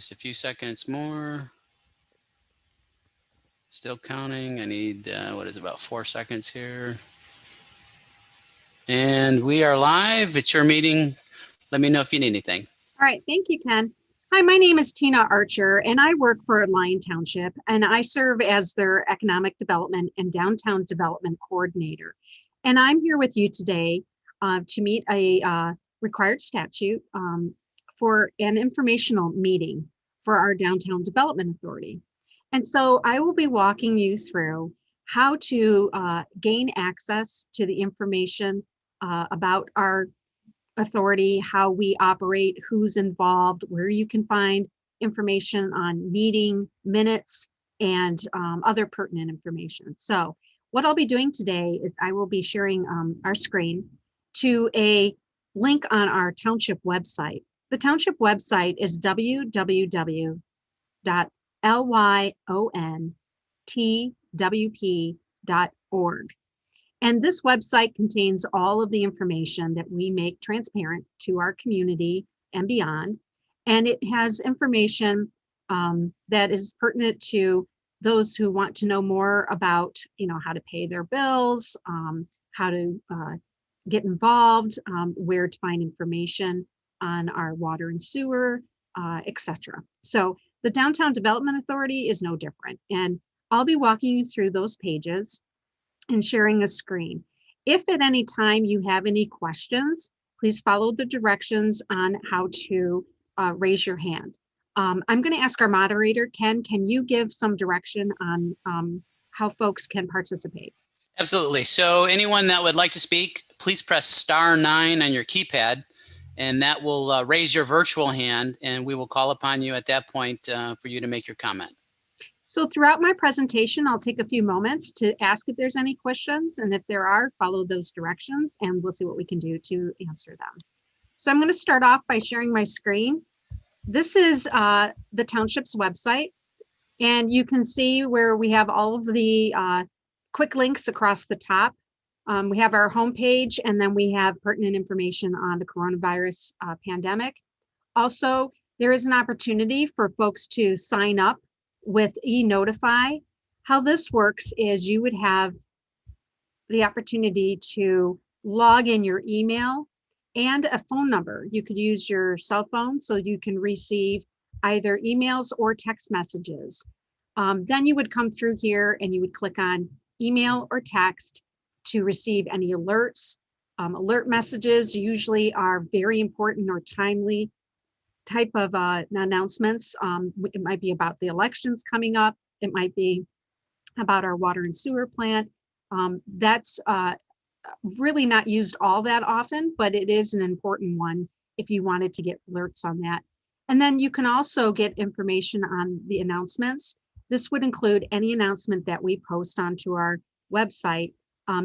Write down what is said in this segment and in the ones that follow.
Just a few seconds more. Still counting. I need, what is it, about 4 seconds here. And we are live. It's your meeting. Let me know if you need anything. All right, thank you, Ken. Hi, my name is Tina Archer, and I work for Lyon Township, and I serve as their Economic Development and Downtown Development Coordinator. And I'm here with you today to meet a required statute for an informational meeting for our Downtown Development Authority. And so I will be walking you through how to gain access to the information about our authority, how we operate, who's involved, where you can find information on meeting minutes and other pertinent information. So what I'll be doing today is I will be sharing our screen to a link on our township website. The township website is www.lyontwp.org. And this website contains all of the information that we make transparent to our community and beyond. And it has information that is pertinent to those who want to know more about, how to pay their bills, how to get involved, where to find information on our water and sewer, etc. So the Downtown Development Authority is no different. And I'll be walking you through those pages and sharing a screen. If at any time you have any questions, please follow the directions on how to raise your hand. I'm going to ask our moderator, Ken, can you give some direction on how folks can participate? Absolutely. So anyone that would like to speak, please press *9 on your keypad, and that will raise your virtual hand, and we will call upon you at that point for you to make your comment. So throughout my presentation, I'll take a few moments to ask if there's any questions, and if there are, follow those directions, and we'll see what we can do to answer them. So I'm going to start off by sharing my screen. This is the township's website, and you can see where we have all of the quick links across the top. We have our homepage, and then we have pertinent information on the coronavirus pandemic. Also, there is an opportunity for folks to sign up with e-Notify. How this works is you would have the opportunity to log in your email and a phone number. You could use your cell phone so you can receive either emails or text messages. Then you would come through here and you would click on email or text to receive any alerts. Alert messages usually are very important or timely type of announcements. It might be about the elections coming up. It might be about our water and sewer plant. That's really not used all that often, but it is an important one if you wanted to get alerts on that. And then you can also get information on the announcements. This would include any announcement that we post onto our website.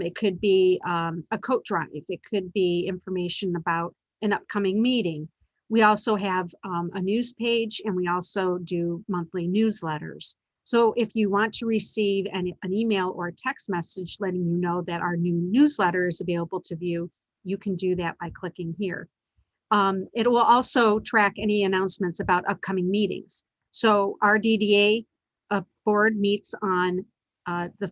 It could be a coat drive. It could be information about an upcoming meeting. We also have a news page, and we also do monthly newsletters. So if you want to receive an email or a text message letting you know that our new newsletter is available to view, you can do that by clicking here. It will also track any announcements about upcoming meetings. So our DDA board meets on the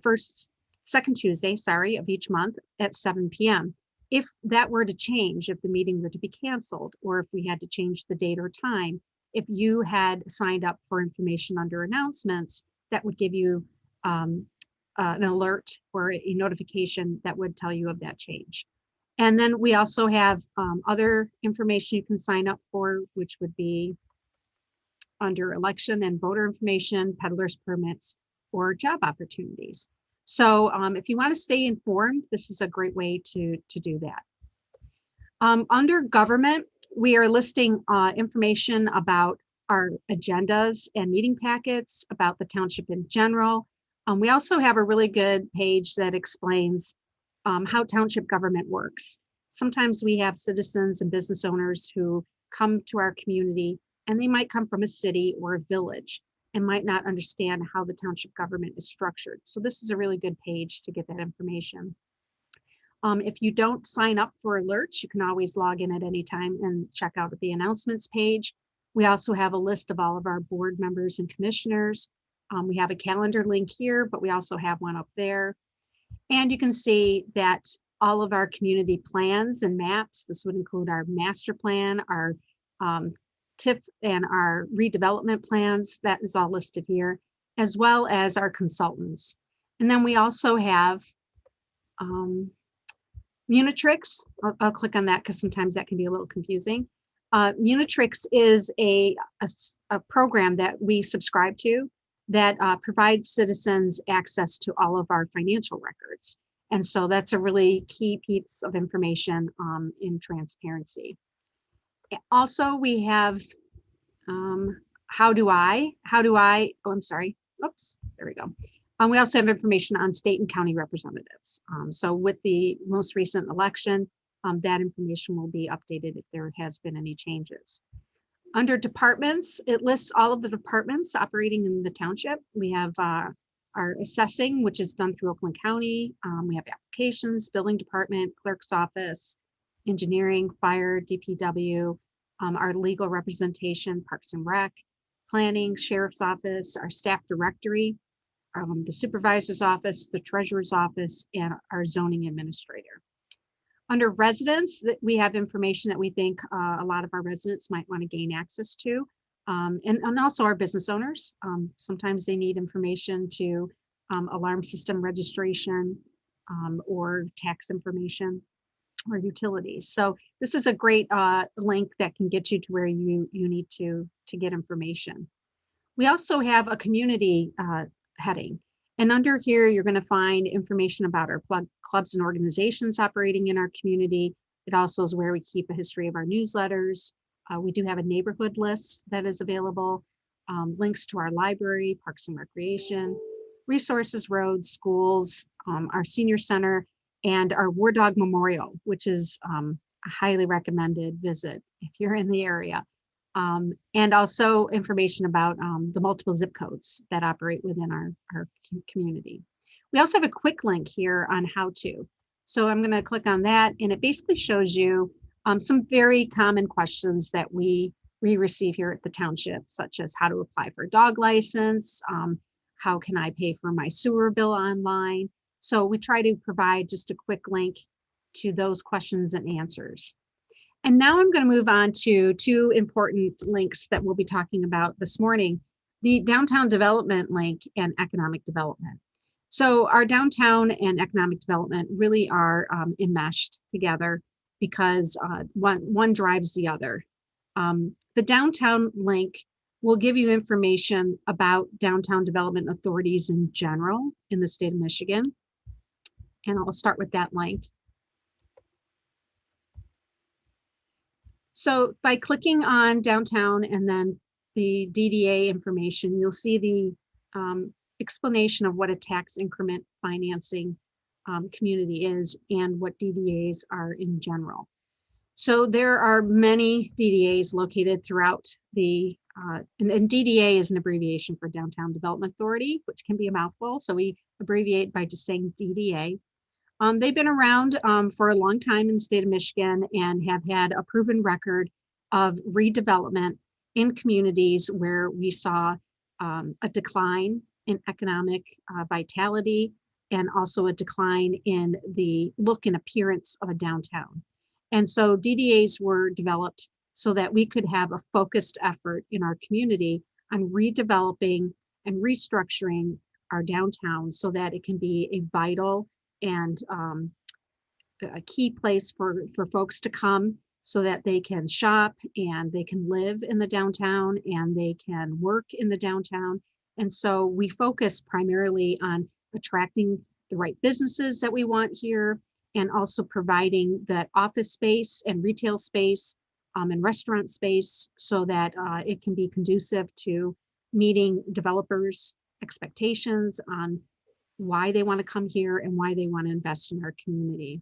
second Tuesday, of each month at 7 p.m. If that were to change, if the meeting were to be canceled, or if we had to change the date or time, if you had signed up for information under announcements, that would give you an alert or a notification that would tell you of that change. And then we also have other information you can sign up for, which would be under election and voter information, peddler's permits, or job opportunities. So if you want to stay informed, this is a great way to do that. Under government, we are listing information about our agendas and meeting packets, about the township in general. We also have a really good page that explains how township government works. Sometimes we have citizens and business owners who come to our community, and they might come from a city or a village and might not understand how the township government is structured. So this is a really good page to get that information. If you don't sign up for alerts, you can always log in at any time and check out the announcements page. We also have a list of all of our board members and commissioners. We have a calendar link here, but we also have one up there. And you can see that all of our community plans and maps, this would include our master plan, our TIF and our redevelopment plans, that is all listed here, as well as our consultants. And then we also have Munitrix. I'll click on that because sometimes that can be a little confusing. Munitrix is a program that we subscribe to that provides citizens access to all of our financial records. And so that's a really key piece of information in transparency. Also, we have oops, there we go. We also have information on state and county representatives. So with the most recent election, that information will be updated if there has been any changes. Under departments, it lists all of the departments operating in the township. We have our assessing, which is done through Oakland County. We have applications, building department, clerk's office, engineering, fire, DPW, our legal representation, Parks and Rec, planning, sheriff's office, our staff directory, the supervisor's office, the treasurer's office, and our zoning administrator. Under residents, we have information that we think a lot of our residents might want to gain access to, and also our business owners. Sometimes they need information to alarm system registration or tax information or utilities. So this is a great link that can get you to where you need to get information. We also have a community heading. And under here, you're going to find information about our clubs and organizations operating in our community. It also is where we keep a history of our newsletters. We do have a neighborhood list that is available, links to our library, parks and recreation, resources, roads, schools, our senior center, and our War Dog Memorial, which is a highly recommended visit if you're in the area. And also information about the multiple zip codes that operate within our community. We also have a quick link here on how to. So I'm going to click on that, and it basically shows you some very common questions that we receive here at the township, such as how to apply for a dog license, how can I pay for my sewer bill online. So we try to provide just a quick link to those questions and answers. And now I'm going to move on to two important links that we'll be talking about this morning, the downtown development link and economic development. So our downtown and economic development really are enmeshed together because one drives the other. The downtown link will give you information about downtown development authorities in general in the state of Michigan. And I'll start with that link. So by clicking on downtown and then the DDA information, you'll see the explanation of what a tax increment financing community is and what DDAs are in general. So there are many DDAs located throughout the, and DDA is an abbreviation for Downtown Development Authority, which can be a mouthful. So we abbreviate by just saying DDA. They've been around for a long time in the state of Michigan and have had a proven record of redevelopment in communities where we saw a decline in economic vitality and also a decline in the look and appearance of a downtown. And so DDAs were developed so that we could have a focused effort in our community on redeveloping and restructuring our downtown so that it can be a vital and a key place for folks to come so that they can shop and they can live in the downtown and they can work in the downtown. And so we focus primarily on attracting the right businesses that we want here and also providing that office space and retail space and restaurant space so that it can be conducive to meeting developers' expectations on why they want to come here and why they want to invest in our community.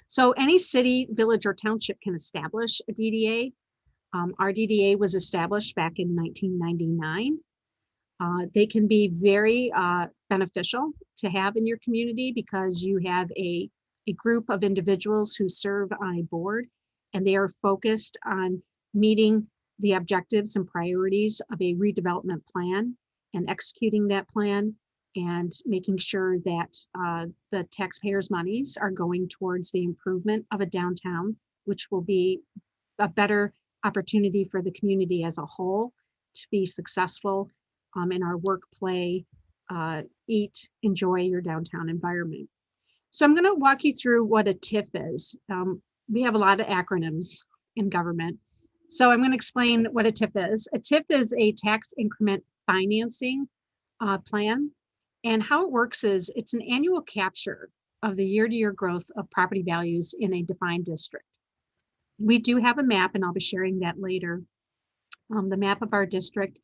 So any city, village, or township can establish a DDA. Our DDA was established back in 1999. They can be very beneficial to have in your community because you have a group of individuals who serve on a board and they are focused on meeting the objectives and priorities of a redevelopment plan and executing that plan and making sure that the taxpayers' monies are going towards the improvement of a downtown, which will be a better opportunity for the community as a whole to be successful in our work, play, eat, enjoy your downtown environment. So I'm going to walk you through what a TIF is. We have a lot of acronyms in government. So I'm going to explain what a TIF is. A TIF is a tax increment financing plan. And how it works is it's an annual capture of the year-to-year growth of property values in a defined district. We do have a map, and I'll be sharing that later. The map of our district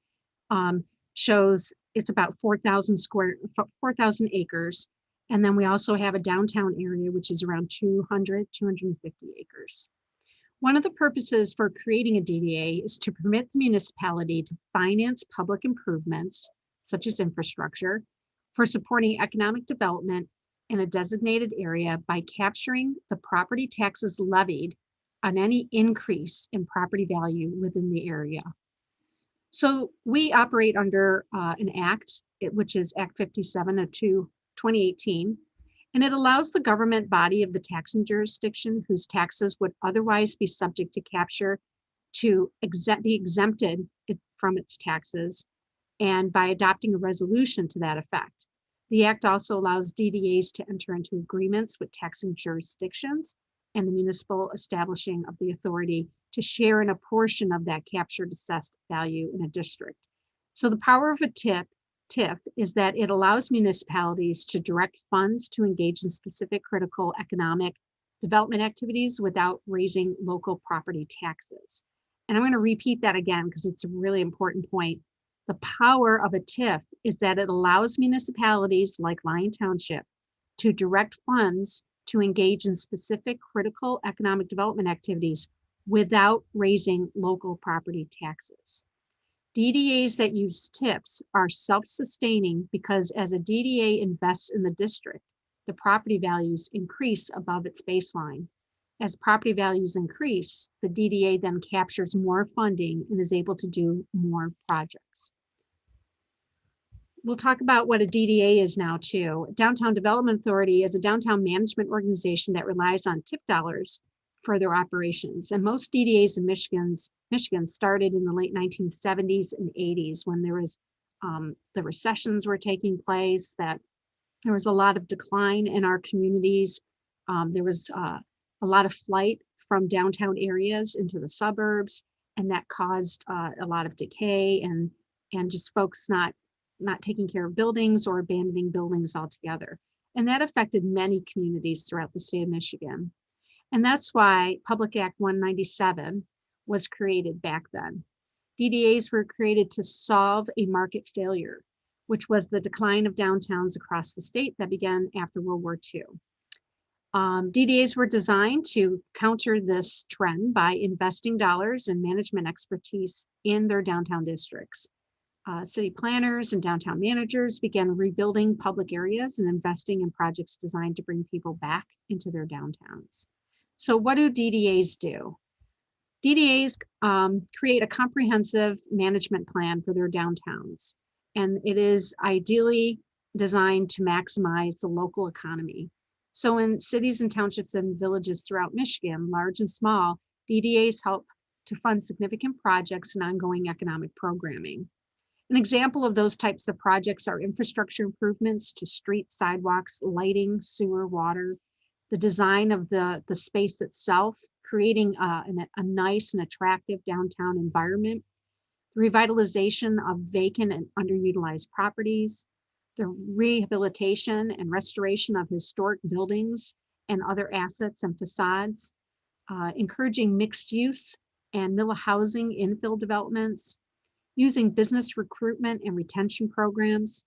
shows it's about 4,000 acres. And then we also have a downtown area, which is around 250 acres. One of the purposes for creating a DDA is to permit the municipality to finance public improvements, such as infrastructure, for supporting economic development in a designated area by capturing the property taxes levied on any increase in property value within the area. So we operate under an act, which is Act 57 of 2018, and it allows the government body of the taxing jurisdiction whose taxes would otherwise be subject to capture to be exempted from its taxes, and by adopting a resolution to that effect. The act also allows DDAs to enter into agreements with taxing jurisdictions and the municipal establishing of the authority to share in a portion of that captured assessed value in a district. So the power of a TIF is that it allows municipalities to direct funds to engage in specific critical economic development activities without raising local property taxes. And I'm going to repeat that again because it's a really important point. The power of a TIF is that it allows municipalities like Lyon Township to direct funds to engage in specific critical economic development activities without raising local property taxes. DDAs that use TIFs are self-sustaining because as a DDA invests in the district, the property values increase above its baseline. As property values increase, the DDA then captures more funding and is able to do more projects. We'll talk about what a DDA is now too. Downtown Development Authority is a downtown management organization that relies on TIF dollars for their operations. And most DDAs in Michigan started in the late 1970s and 80s when there was the recessions were taking place, that there was a lot of decline in our communities. There was a lot of flight from downtown areas into the suburbs, and that caused a lot of decay and just folks not taking care of buildings or abandoning buildings altogether. And that affected many communities throughout the state of Michigan. And that's why Public Act 197 was created back then. DDAs were created to solve a market failure, which was the decline of downtowns across the state that began after World War II. DDAs were designed to counter this trend by investing dollars and management expertise in their downtown districts. City planners and downtown managers began rebuilding public areas and investing in projects designed to bring people back into their downtowns. So what do DDAs do? DDAs create a comprehensive management plan for their downtowns, and it is ideally designed to maximize the local economy. So in cities and townships and villages throughout Michigan, large and small, DDAs help to fund significant projects and ongoing economic programming. An example of those types of projects are infrastructure improvements to street, sidewalks, lighting, sewer, water, the design of the space itself, creating a nice and attractive downtown environment, the revitalization of vacant and underutilized properties, the rehabilitation and restoration of historic buildings and other assets and facades, encouraging mixed use and middle housing infill developments, using business recruitment and retention programs,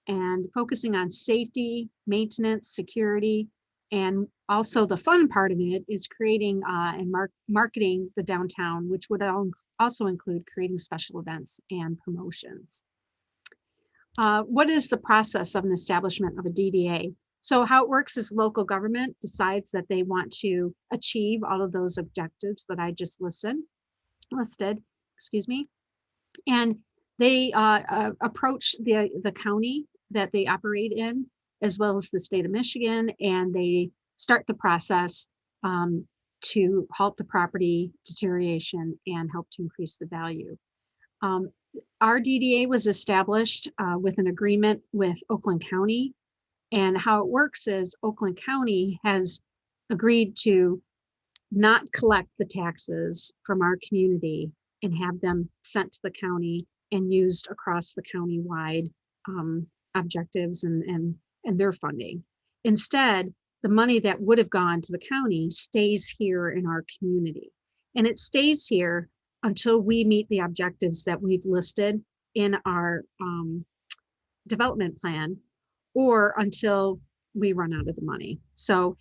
and focusing on safety, maintenance, security, and also the fun part of it is creating and marketing the downtown, which would also include creating special events and promotions. What is the process of an establishment of a DDA? So how it works is local government decides that they want to achieve all of those objectives that I just listed. excuse me, and they approach the county that they operate in, as well as the state of Michigan, and they start the process to halt the property deterioration and help to increase the value. Our DDA was established with an agreement with Oakland County, and how it works is Oakland County has agreed to not collect the taxes from our community and have them sent to the county and used across the county-wide objectives and their funding. Instead, the money that would have gone to the county stays here in our community. And it stays here until we meet the objectives that we've listed in our development plan, or until we run out of the money. So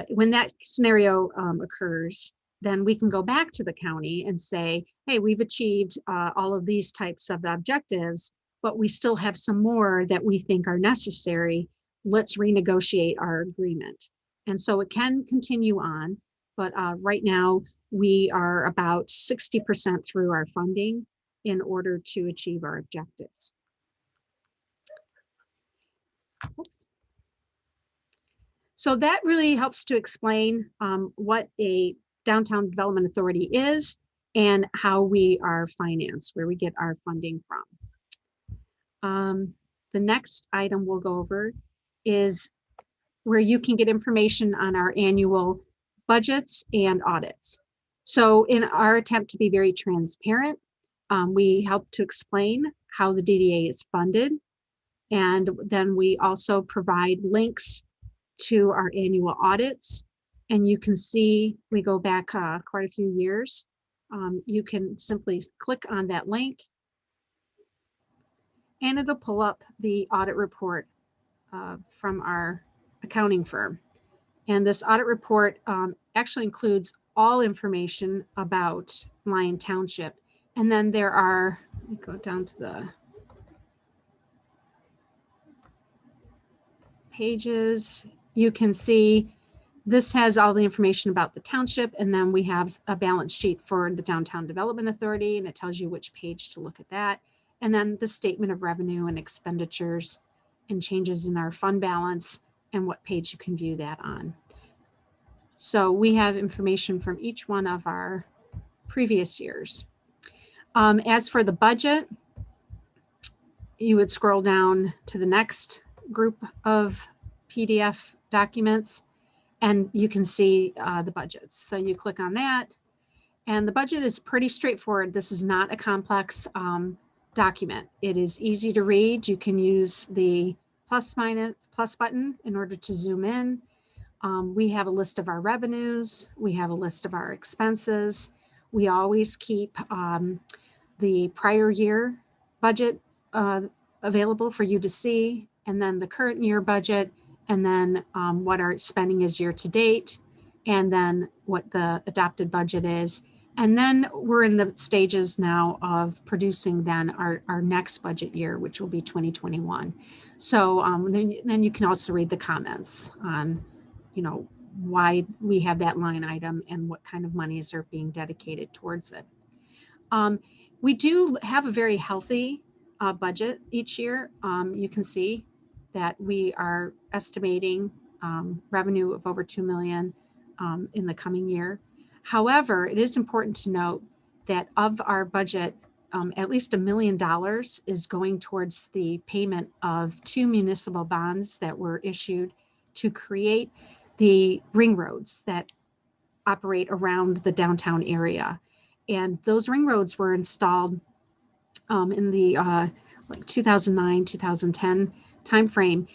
when that scenario occurs, then we can go back to the county and say, hey, we've achieved all of these types of objectives, but we still have some more that we think are necessary. Let's renegotiate our agreement. And so it can continue on, but right now we are about 60% through our funding in order to achieve our objectives. Oops. So that really helps to explain what a downtown development authority is and how we are financed, where we get our funding from. The next item we'll go over is where you can get information on our annual budgets and audits. So in our attempt to be very transparent, we help to explain how the DDA is funded. And then we also provide links to our annual audits. And you can see, we go back quite a few years. You can simply click on that link and it'll pull up the audit report from our accounting firm. And this audit report actually includes all information about Lyon Township. And then there are, let me go down to the pages. You can see this has all the information about the township, and then we have a balance sheet for the Downtown Development Authority, and it tells you which page to look at that. And then the statement of revenue and expenditures and changes in our fund balance and what page you can view that on. So we have information from each one of our previous years. As for the budget, you would scroll down to the next group of PDF documents and you can see the budgets. So you click on that and the budget is pretty straightforward. This is not a complex document. It is easy to read. You can use the plus button in order to zoom in. We have a list of our revenues. We have a list of our expenses. We always keep the prior year budget available for you to see, and then the current year budget, and then what our spending is year to date, and then what the adopted budget is. And then we're in the stages now of producing then our next budget year, which will be 2021. So then you can also read the comments on, you know, why we have that line item and what kind of monies are being dedicated towards it. We do have a very healthy budget each year. You can see that we are estimating revenue of over 2 million in the coming year. However, it is important to note that of our budget, at least $1 million is going towards the payment of 2 municipal bonds that were issued to create the ring roads that operate around the downtown area. And those ring roads were installed in the like 2009, 2010 timeframe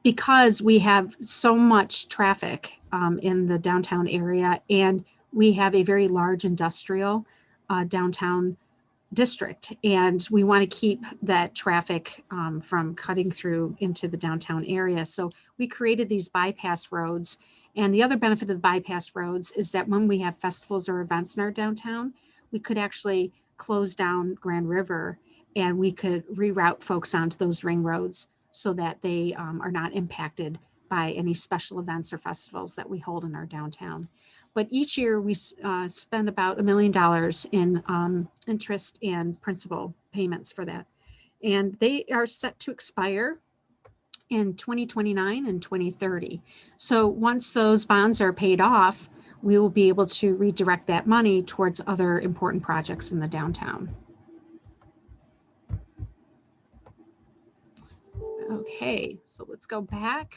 because we have so much traffic in the downtown area, and we have a very large industrial downtown district, and we want to keep that traffic from cutting through into the downtown area. So we created these bypass roads. And the other benefit of the bypass roads is that when we have festivals or events in our downtown, we could actually close down Grand River and we could reroute folks onto those ring roads so that they are not impacted by any special events or festivals that we hold in our downtown. But each year we spend about $1 million in interest and principal payments for that. And they are set to expire in 2029 and 2030. So once those bonds are paid off, we will be able to redirect that money towards other important projects in the downtown. Okay, so let's go back.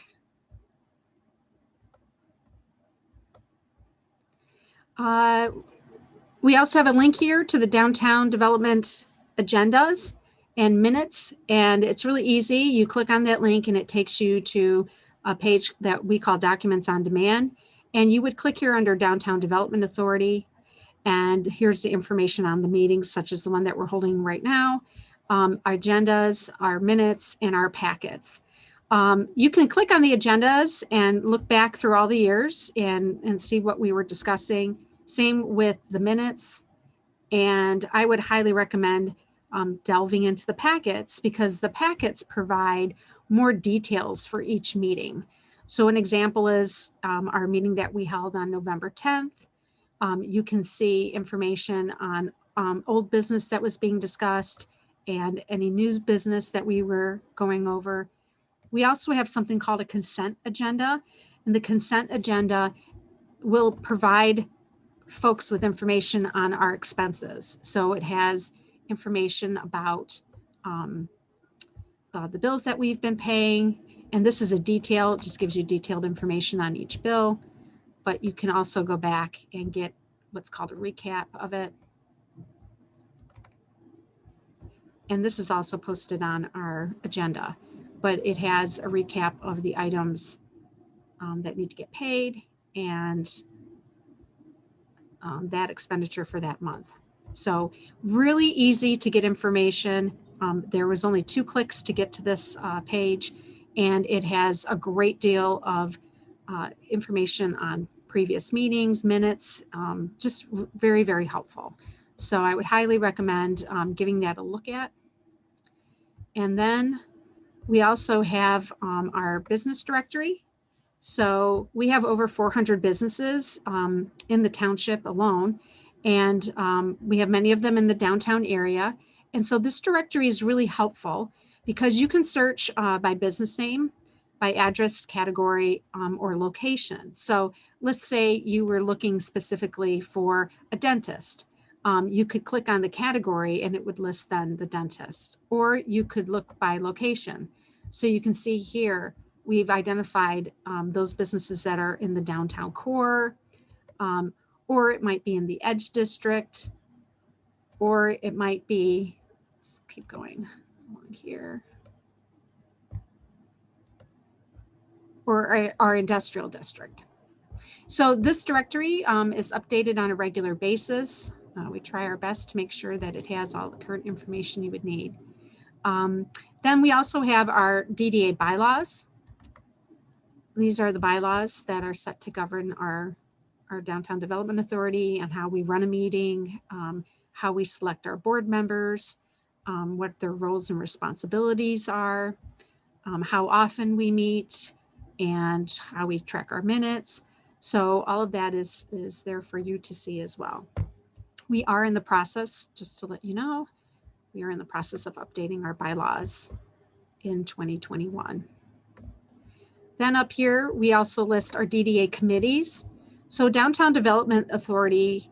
We also have a link here to the downtown development agendas and minutes, and it's really easy. You click on that link and it takes you to a page that we call Documents on Demand, and you would click here under Downtown Development Authority, and here's the information on the meetings, such as the one that we're holding right now, our agendas, our minutes, and our packets. You can click on the agendas and look back through all the years and see what we were discussing. Same with the minutes. And I would highly recommend delving into the packets, because the packets provide more details for each meeting. So an example is our meeting that we held on November 10th. You can see information on old business that was being discussed and any news business that we were going over. We also have something called a consent agenda, and the consent agenda will provide folks with information on our expenses. So it has information about the bills that we've been paying, and this is a detail, it just gives you detailed information on each bill, but you can also go back and get what's called a recap of it. And this is also posted on our agenda, but it has a recap of the items that need to get paid and that expenditure for that month. So really easy to get information. There was only 2 clicks to get to this page, and it has a great deal of information on previous meetings, minutes, just very, very helpful. So I would highly recommend giving that a look at. And then we also have our business directory. So we have over 400 businesses in the township alone, and we have many of them in the downtown area. And so this directory is really helpful because you can search by business name, by address, category, or location. So let's say you were looking specifically for a dentist. You could click on the category and it would list then the dentist, or you could look by location. So you can see here, we've identified those businesses that are in the downtown core, or it might be in the Edge District, or it might be, let's keep going along here, or our industrial district. So this directory is updated on a regular basis. We try our best to make sure that it has all the current information you would need. Then we also have our DDA bylaws. These are the bylaws that are set to govern our Downtown Development Authority and how we run a meeting, how we select our board members, what their roles and responsibilities are, how often we meet, and how we track our minutes. So all of that is there for you to see as well. We are in the process, just to let you know, we are in the process of updating our bylaws in 2021. Then up here, we also list our DDA committees. So Downtown Development Authority,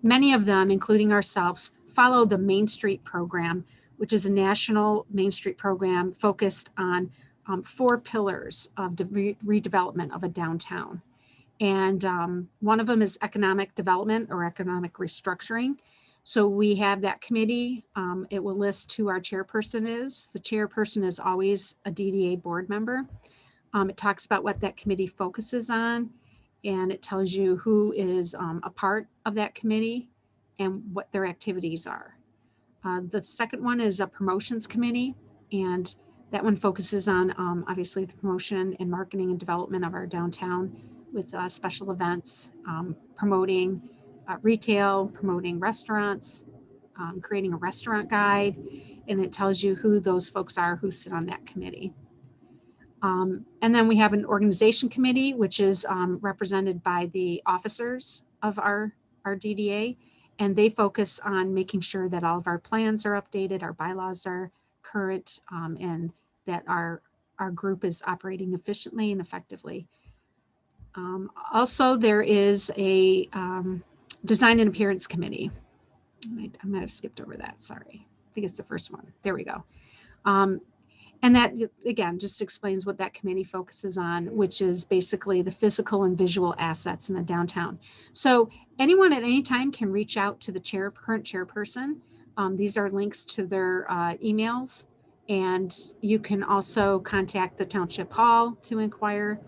many of them, including ourselves, follow the Main Street program, which is a national Main Street program focused on 4 pillars of the redevelopment of a downtown. And one of them is economic development or economic restructuring. So we have that committee. It will list who our chairperson is. The chairperson is always a DDA board member. It talks about what that committee focuses on, and it tells you who is a part of that committee and what their activities are. The second one is a promotions committee, and that one focuses on obviously the promotion and marketing and development of our downtown with special events, promoting retail, promoting restaurants, creating a restaurant guide, and it tells you who those folks are who sit on that committee. And then we have an organization committee, which is represented by the officers of our DDA, and they focus on making sure that all of our plans are updated, our bylaws are current, and that our group is operating efficiently and effectively. Also, there is a design and appearance committee. I might have skipped over that. Sorry. I think it's the first one. There we go. And that, again, just explains what that committee focuses on, which is basically the physical and visual assets in the downtown. So anyone at any time can reach out to the current chairperson. These are links to their emails. And you can also contact the Township Hall to inquire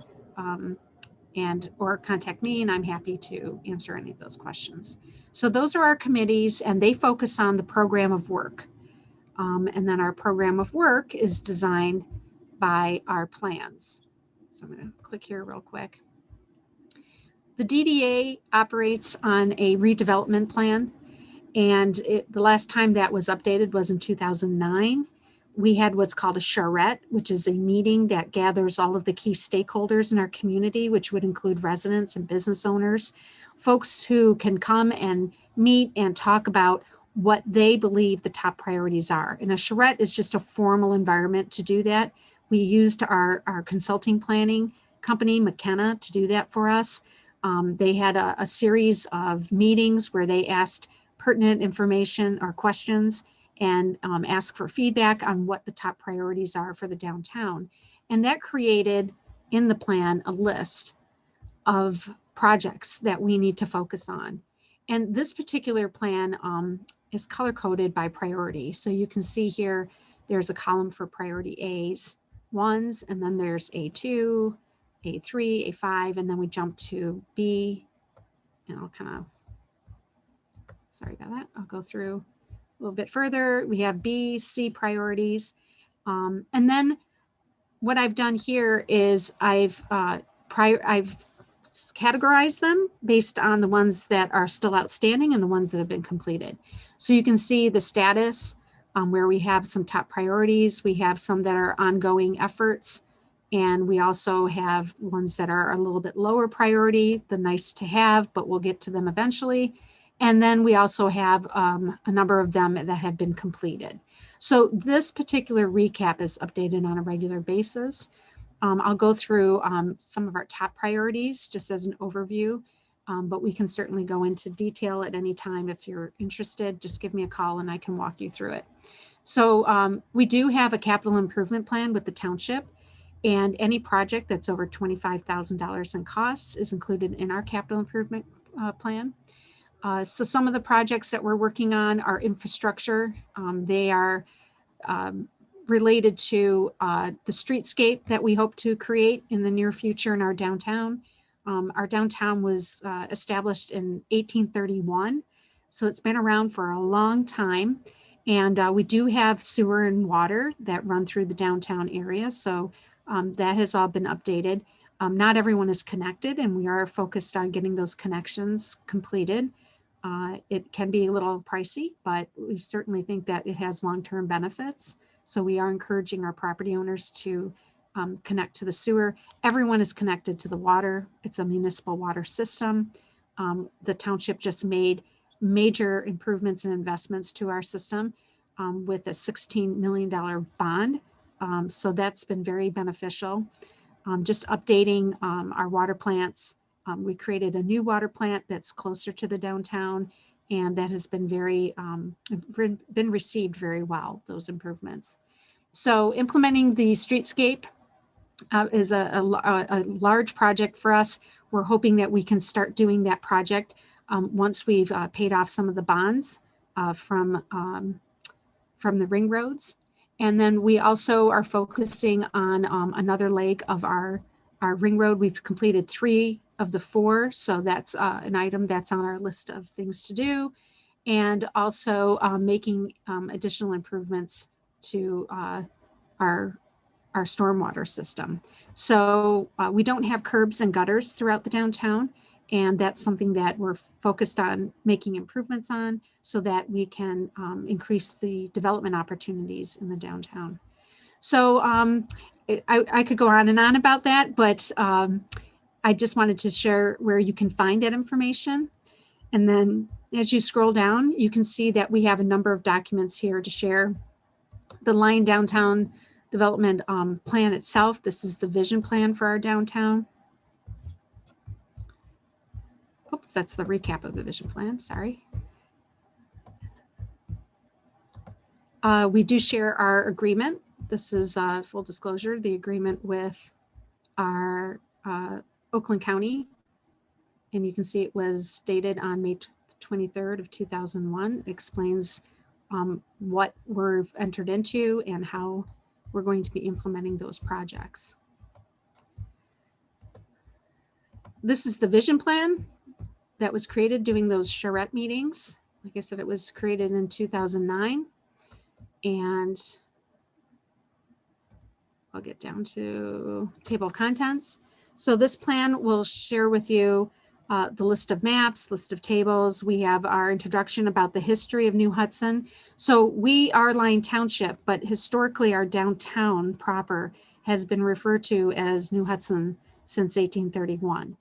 or contact me, and I'm happy to answer any of those questions. So those are our committees, and they focus on the program of work. And then our program of work is designed by our plans. So I'm going to click here real quick. The DDA operates on a redevelopment plan, and the last time that was updated was in 2009. We had what's called a charrette, which is a meeting that gathers all of the key stakeholders in our community, which would include residents and business owners, folks who can come and meet and talk about what they believe the top priorities are. And a charrette is just a formal environment to do that. We used our consulting planning company, McKenna, to do that for us. They had a series of meetings where they asked pertinent information or questions and ask for feedback on what the top priorities are for the downtown. And that created in the plan a list of projects that we need to focus on. And this particular plan is color coded by priority. So you can see here, there's a column for priority A's, ones, and then there's A2, A3, A5, and then we jump to B. And I'll kind of, sorry about that. I'll go through a little bit further. We have B, C priorities. And then what I've done here is I've categorize them based on the ones that are still outstanding and the ones that have been completed. So you can see the status where we have some top priorities. We have some that are ongoing efforts, and we also have ones that are a little bit lower priority, the nice to have, but we'll get to them eventually. And then we also have a number of them that have been completed. So this particular recap is updated on a regular basis. I'll go through some of our top priorities just as an overview, but we can certainly go into detail at any time. If you're interested, just give me a call and I can walk you through it. So we do have a capital improvement plan with the township, and any project that's over $25,000 in costs is included in our capital improvement plan. So some of the projects that we're working on are infrastructure. They are related to the streetscape that we hope to create in the near future in our downtown. Our downtown was established in 1831, so it's been around for a long time. And we do have sewer and water that run through the downtown area, so that has all been updated. Not everyone is connected, and we are focused on getting those connections completed. It can be a little pricey, but we certainly think that it has long-term benefits. So we are encouraging our property owners to connect to the sewer. Everyone is connected to the water. It's a municipal water system. The township just made major improvements and investments to our system with a $16 million bond. So that's been very beneficial. Just updating our water plants. We created a new water plant that's closer to the downtown, and that has been been received very well, those improvements. So implementing the streetscape is a large project for us. We're hoping that we can start doing that project once we've paid off some of the bonds from the ring roads. And then we also are focusing on another leg of our ring road. We've completed 3 of the 4. So that's an item that's on our list of things to do. And also making additional improvements to our stormwater system. So we don't have curbs and gutters throughout the downtown. And that's something that we're focused on making improvements on so that we can increase the development opportunities in the downtown. So I could go on and on about that, but I just wanted to share where you can find that information. And then as you scroll down, you can see that we have a number of documents here to share. The Lyon Downtown Development Plan itself. This is the vision plan for our downtown. Oops, that's the recap of the vision plan, sorry. We do share our agreement. This is full disclosure, the agreement with our Oakland County. And you can see it was dated on May 23rd of 2001. It explains what we've entered into and how we're going to be implementing those projects. This is the vision plan that was created doing those charrette meetings. Like I said, it was created in 2009. And I'll get down to table of contents. So this plan will share with you the list of maps, list of tables. We have our introduction about the history of New Hudson. So we are Lyon Township, but historically our downtown proper has been referred to as New Hudson since 1831.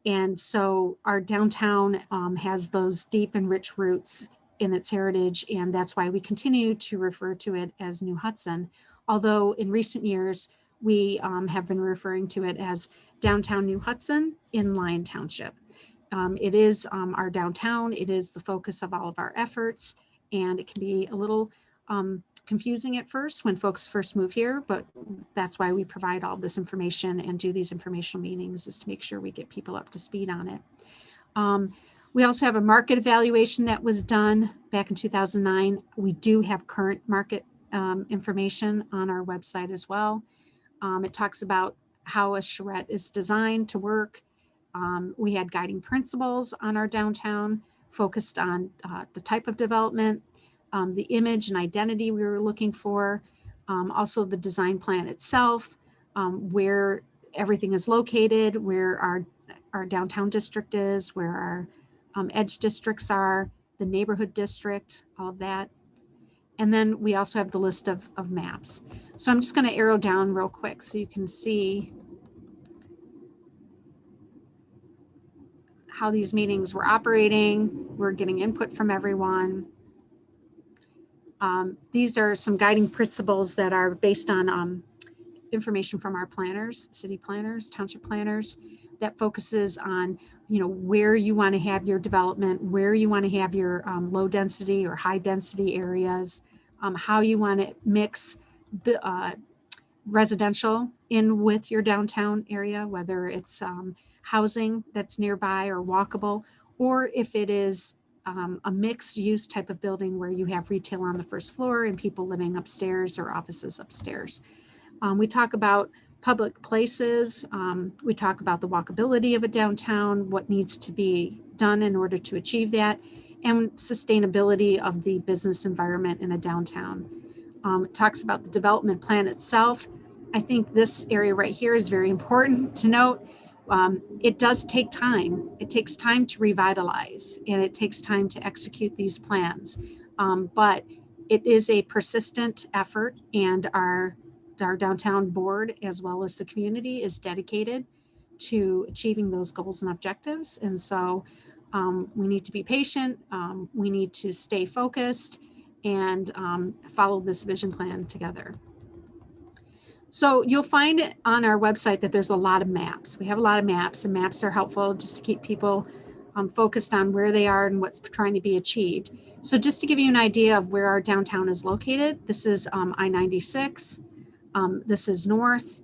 And so our downtown has those deep and rich roots in its heritage, and that's why we continue to refer to it as New Hudson. Although in recent years, we have been referring to it as Downtown New Hudson in Lyon Township. It is our downtown. It is the focus of all of our efforts, and it can be a little confusing at first when folks first move here, but that's why we provide all this information and do these informational meetings, is to make sure we get people up to speed on it. We also have a market evaluation that was done back in 2009. We do have current market information on our website as well. It talks about how a charrette is designed to work. We had guiding principles on our downtown, focused on the type of development, the image and identity we were looking for, also the design plan itself, where everything is located, where our downtown district is, where our edge districts are, the neighborhood district, all of that. And then we also have the list of maps. So I'm just going to arrow down real quick so you can see how these meetings were operating. We're getting input from everyone. These are some guiding principles that are based on information from our planners, city planners, township planners, that focuses on, where you want to have your development, where you want to have your low density or high density areas, how you want to mix residential in with your downtown area, whether it's housing that's nearby or walkable, or if it is a mixed use type of building where you have retail on the first floor and people living upstairs or offices upstairs. We talk about public places. We talk about the walkability of a downtown, what needs to be done in order to achieve that, and sustainability of the business environment in a downtown. It talks about the development plan itself. I think this area right here is very important to note. It does take time. It takes time to revitalize, and it takes time to execute these plans. But it is a persistent effort, and our downtown board, as well as the community, is dedicated to achieving those goals and objectives. And so we need to be patient. We need to stay focused and follow this vision plan together. So you'll find on our website that there's a lot of maps. We have a lot of maps, and maps are helpful just to keep people focused on where they are and what's trying to be achieved. So just to give you an idea of where our downtown is located, this is I-96. This is north,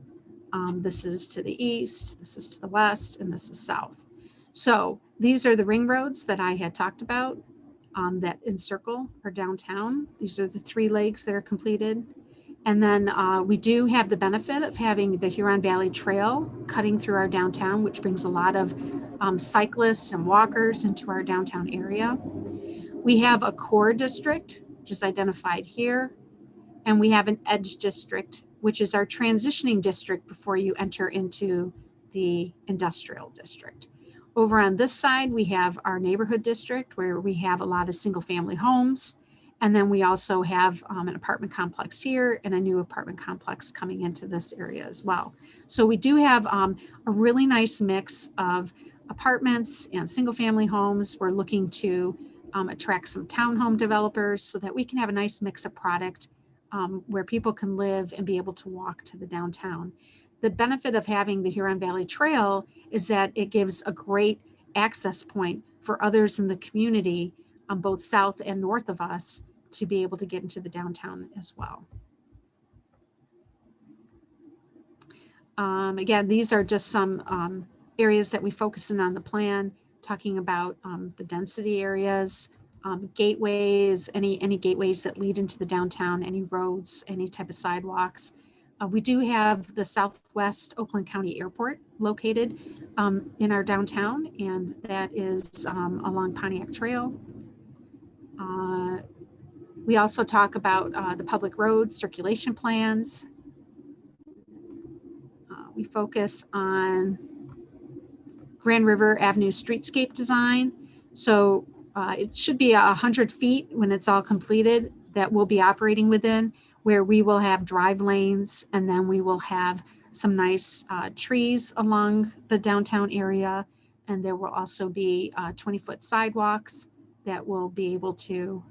this is to the east, this is to the west, and this is south. So these are the ring roads that I had talked about that encircle our downtown. These are the 3 legs that are completed. And then we do have the benefit of having the Huron Valley Trail cutting through our downtown, which brings a lot of cyclists and walkers into our downtown area. We have a core district, which is identified here, and we have an edge district, which is our transitioning district before you enter into the industrial district. Over on this side, we have our neighborhood district, where we have a lot of single family homes, And then we also have an apartment complex here and a new apartment complex coming into this area as well. So we do have a really nice mix of apartments and single family homes. We're looking to attract some townhome developers so that we can have a nice mix of product where people can live and be able to walk to the downtown. The benefit of having the Huron Valley Trail is that it gives a great access point for others in the community on both south and north of us to be able to get into the downtown as well. Again, these are just some areas that we focus in on the plan, talking about the density areas, gateways, any gateways that lead into the downtown, any roads, any type of sidewalks. We do have the Southwest Oakland County Airport located in our downtown, and that is along Pontiac Trail. We also talk about the public road circulation plans. We focus on Grand River Avenue streetscape design. So it should be 100 feet when it's all completed that we'll be operating within, where we will have drive lanes, and then we will have some nice trees along the downtown area. And there will also be 20-foot sidewalks that will be able to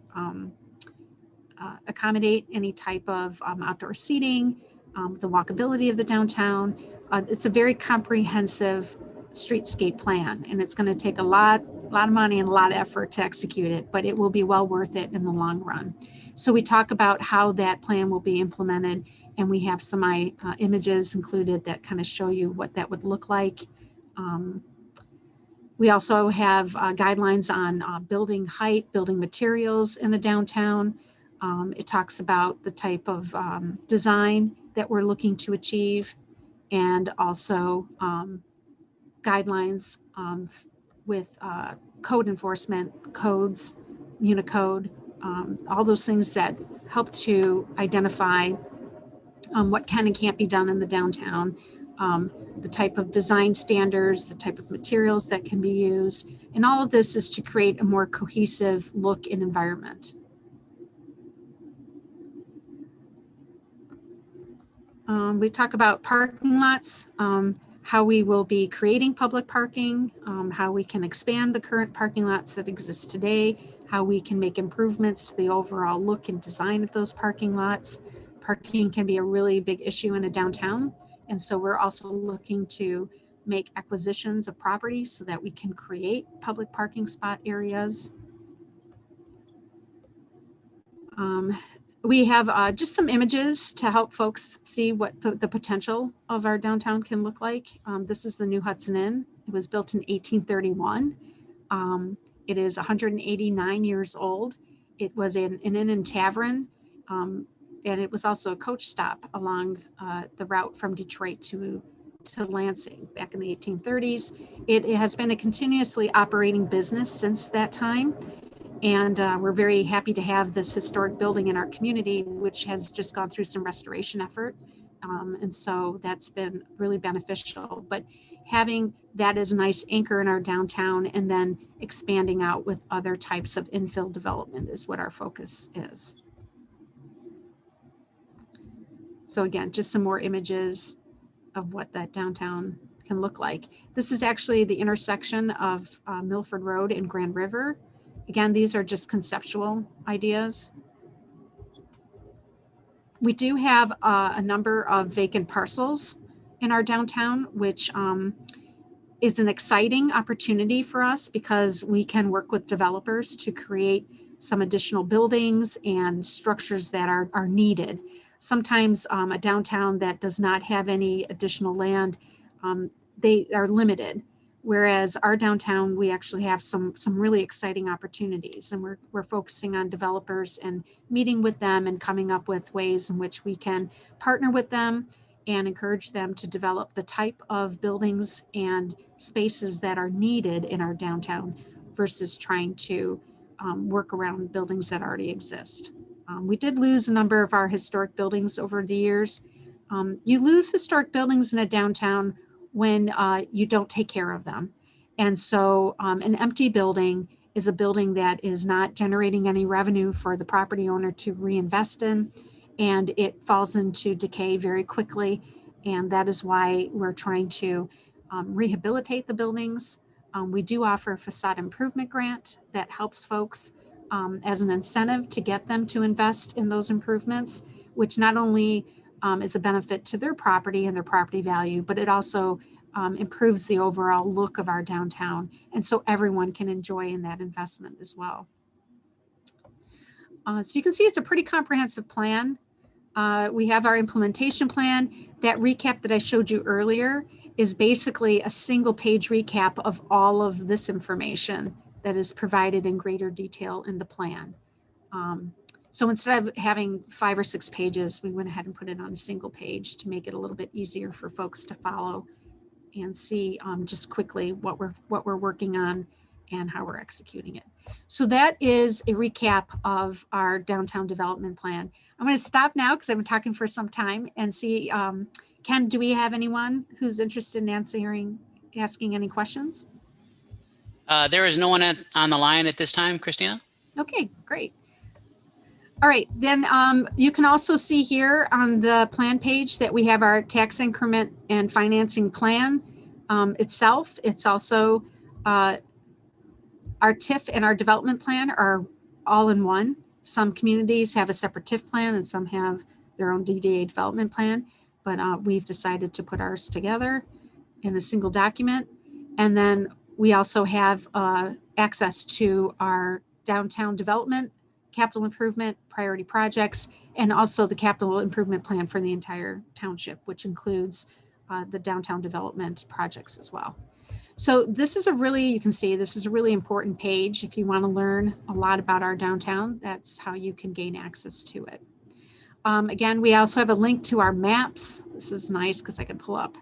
accommodate any type of outdoor seating, the walkability of the downtown. It's a very comprehensive streetscape plan, and it's going to take a lot of money and a lot of effort to execute it, but it will be well worth it in the long run. So we talk about how that plan will be implemented, and we have some images included that kind of show you what that would look like. We also have guidelines on building height, building materials in the downtown. It talks about the type of design that we're looking to achieve, and also guidelines with code enforcement, codes, Unicode, all those things that help to identify what can and can't be done in the downtown, the type of design standards, the type of materials that can be used. And all of this is to create a more cohesive look and environment. We talk about parking lots, how we will be creating public parking, how we can expand the current parking lots that exist today, how we can make improvements to the overall look and design of those parking lots. Parking can be a really big issue in a downtown. And so we're also looking to make acquisitions of property so that we can create public parking spot areas. We have just some images to help folks see what the potential of our downtown can look like. This is the new Hudson Inn. It was built in 1831. It is 189 years old. It was an inn and tavern, and it was also a coach stop along the route from Detroit to Lansing back in the 1830s. It has been a continuously operating business since that time. And we're very happy to have this historic building in our community, which has just gone through some restoration effort. And so that's been really beneficial. But having that as a nice anchor in our downtown and then expanding out with other types of infill development is what our focus is. So again, just some more images of what that downtown can look like. This is actually the intersection of Milford Road and Grand River. Again, these are just conceptual ideas. We do have a number of vacant parcels in our downtown, which is an exciting opportunity for us because we can work with developers to create some additional buildings and structures that are needed. Sometimes a downtown that does not have any additional land, they are limited. Whereas our downtown, we actually have some really exciting opportunities, and we're focusing on developers and meeting with them and coming up with ways in which we can partner with them and encourage them to develop the type of buildings and spaces that are needed in our downtown versus trying to work around buildings that already exist. We did lose a number of our historic buildings over the years. You lose historic buildings in a downtown when you don't take care of them. And so an empty building is a building that is not generating any revenue for the property owner to reinvest in, and it falls into decay very quickly. And that is why we're trying to rehabilitate the buildings. We do offer a facade improvement grant that helps folks as an incentive to get them to invest in those improvements, which not only is a benefit to their property and their property value, but it also improves the overall look of our downtown. And so everyone can enjoy in that investment as well. So you can see it's a pretty comprehensive plan. We have our implementation plan. That recap that I showed you earlier is basically a single page recap of all of this information that is provided in greater detail in the plan. So instead of having 5 or 6 pages, we went ahead and put it on a single page to make it a little bit easier for folks to follow and see just quickly what we're working on and how we're executing it. So that is a recap of our downtown development plan. I'm going to stop now because I've been talking for some time and see, Ken, do we have anyone who's interested in asking any questions? There is no one on the line at this time, Christina. Okay, great. All right, then you can also see here on the plan page that we have our tax increment and financing plan itself. It's also our TIF and our development plan are all in one. Some communities have a separate TIF plan and some have their own DDA development plan, but we've decided to put ours together in a single document. And then we also have access to our downtown development, capital improvement, priority projects, and also the capital improvement plan for the entire township, which includes the downtown development projects as well. So this is you can see this is a really important page. If you want to learn a lot about our downtown, that's how you can gain access to it. Again, we also have a link to our maps. This is nice because I can pull up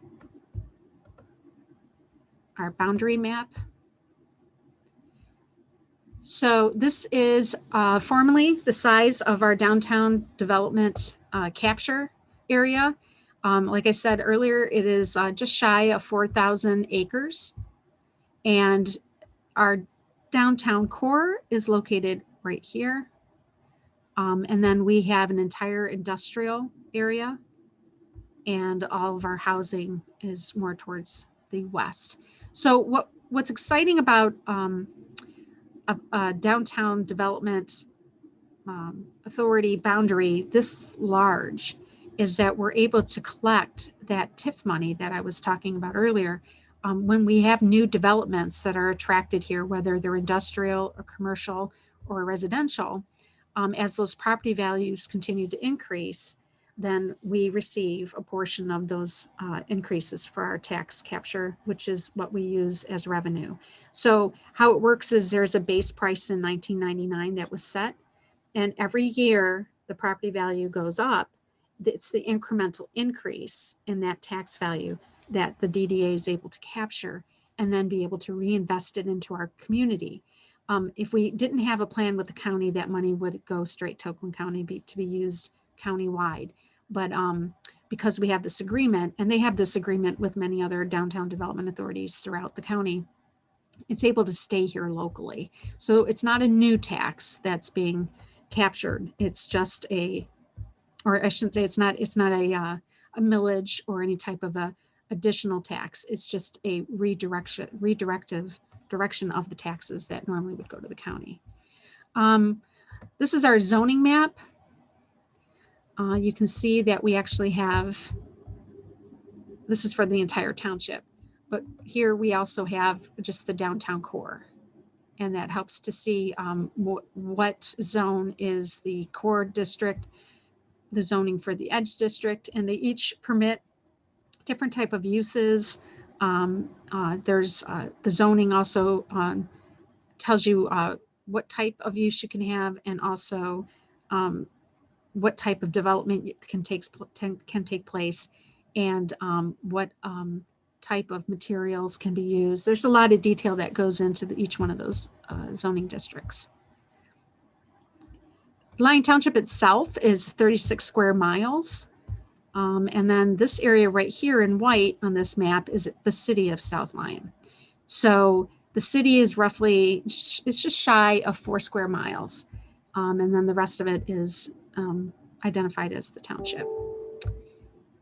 our boundary map. So this is formally the size of our downtown development capture area. Like I said earlier, it is just shy of 4,000 acres. And our downtown core is located right here. And then we have an entire industrial area, and all of our housing is more towards the west. So what's exciting about a downtown development authority boundary this large is that we're able to collect that TIF money that I was talking about earlier. When we have new developments that are attracted here, whether they're industrial or commercial or residential, as those property values continue to increase, then we receive a portion of those increases for our tax capture, which is what we use as revenue. So how it works is there's a base price in 1999 that was set, and every year the property value goes up. It's the incremental increase in that tax value that the DDA is able to capture and then be able to reinvest it into our community. If we didn't have a plan with the county, that money would go straight to Oakland County to be used countywide. But because we have this agreement, and they have this agreement with many other downtown development authorities throughout the county, it's able to stay here locally. So it's not a new tax that's being captured. It's just or I shouldn't say it's not a millage or any type of a additional tax. It's just a direction of the taxes that normally would go to the county. This is our zoning map. You can see that we actually have, this is for the entire township, but here we also have just the downtown core. And that helps to see what zone is the core district, the zoning for the edge district, and they each permit different type of uses. There's the zoning also tells you what type of use you can have, and also what type of development can take place, and what type of materials can be used. There's a lot of detail that goes into each one of those zoning districts. Lyon Township itself is 36 square miles. And then this area right here in white on this map is the city of South Lyon. So The city is roughly, it's just shy of 4 square miles. And then the rest of it is identified as the township.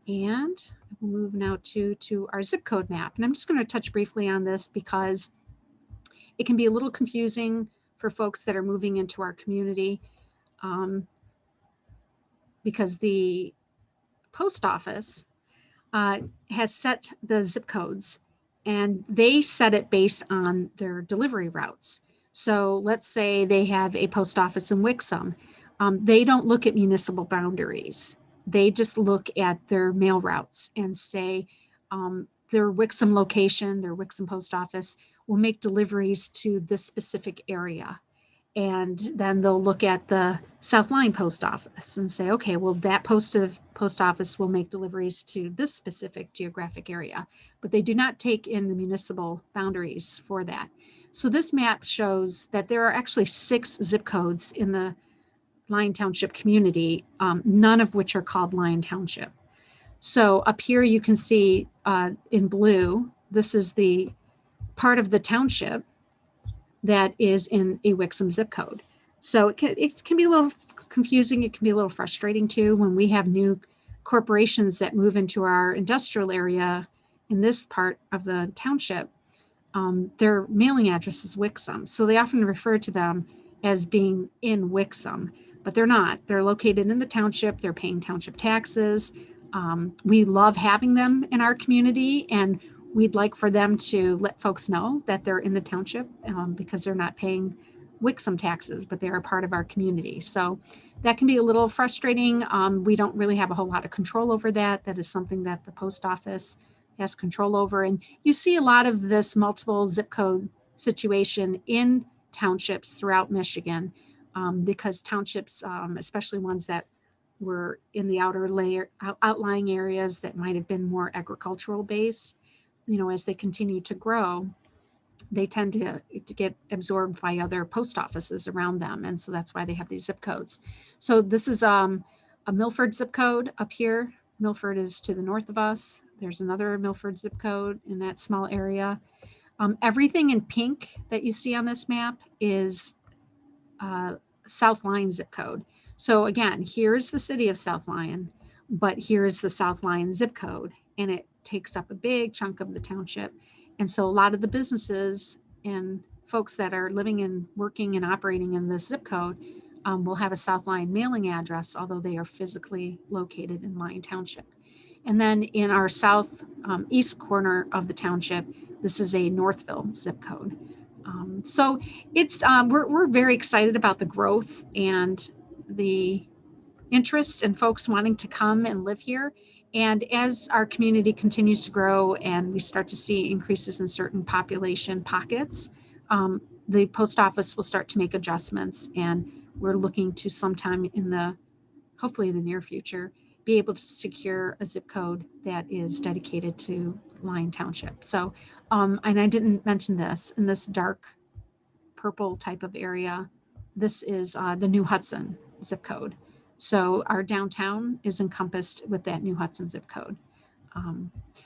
And we'll move now to our zip code map. And I'm just going to touch briefly on this because it can be a little confusing for folks that are moving into our community, because the post office has set the zip codes, and they set it based on their delivery routes. So let's say they have a post office in Wixom. They don't look at municipal boundaries. They just look at their mail routes and say their Wixom location, their Wixom post office will make deliveries to this specific area. And then they'll look at the South Line post office and say, okay, well, that post office will make deliveries to this specific geographic area, but they do not take in the municipal boundaries for that. So this map shows that there are actually 6 zip codes in the Lyon Township community, none of which are called Lyon Township. So up here you can see in blue, this is the part of the township that is in a Wixom zip code. So it can be a little confusing. It can be a little frustrating too when we have new corporations that move into our industrial area in this part of the township. Their mailing address is Wixom. So they often refer to them as being in Wixom, but they're not. They're located in the township. They're paying township taxes. We love having them in our community, and we'd like for them to let folks know that they're in the township because they're not paying Wixom taxes, but they're a part of our community. So that can be a little frustrating. We don't really have a whole lot of control over that. That is something that the post office has control over. And you see a lot of this multiple zip code situation in townships throughout Michigan because townships, especially ones that were in the outlying areas that might have been more agricultural based, as they continue to grow, they tend to get absorbed by other post offices around them. And so that's why they have these zip codes. So this is a Milford zip code up here. Milford is to the north of us. There's another Milford zip code in that small area. Everything in pink that you see on this map is South Lyon zip code. So again, here's the city of South Lyon, but here's the South Lyon zip code, and it takes up a big chunk of the township. And so a lot of the businesses and folks that are living and working and operating in this zip code will have a South Lyon mailing address, although they are physically located in Lyon Township. And then in our south east corner of the township, this is a Northville zip code. So it's we're very excited about the growth and the interest in folks wanting to come and live here. And as our community continues to grow and we start to see increases in certain population pockets, the post office will start to make adjustments. And we're looking to sometime hopefully the near future, be able to secure a zip code that is dedicated to Lyon Township. So, and I didn't mention this, in this dark purple type of area, this is the New Hudson zip code. So our downtown is encompassed with that New Hudson zip code.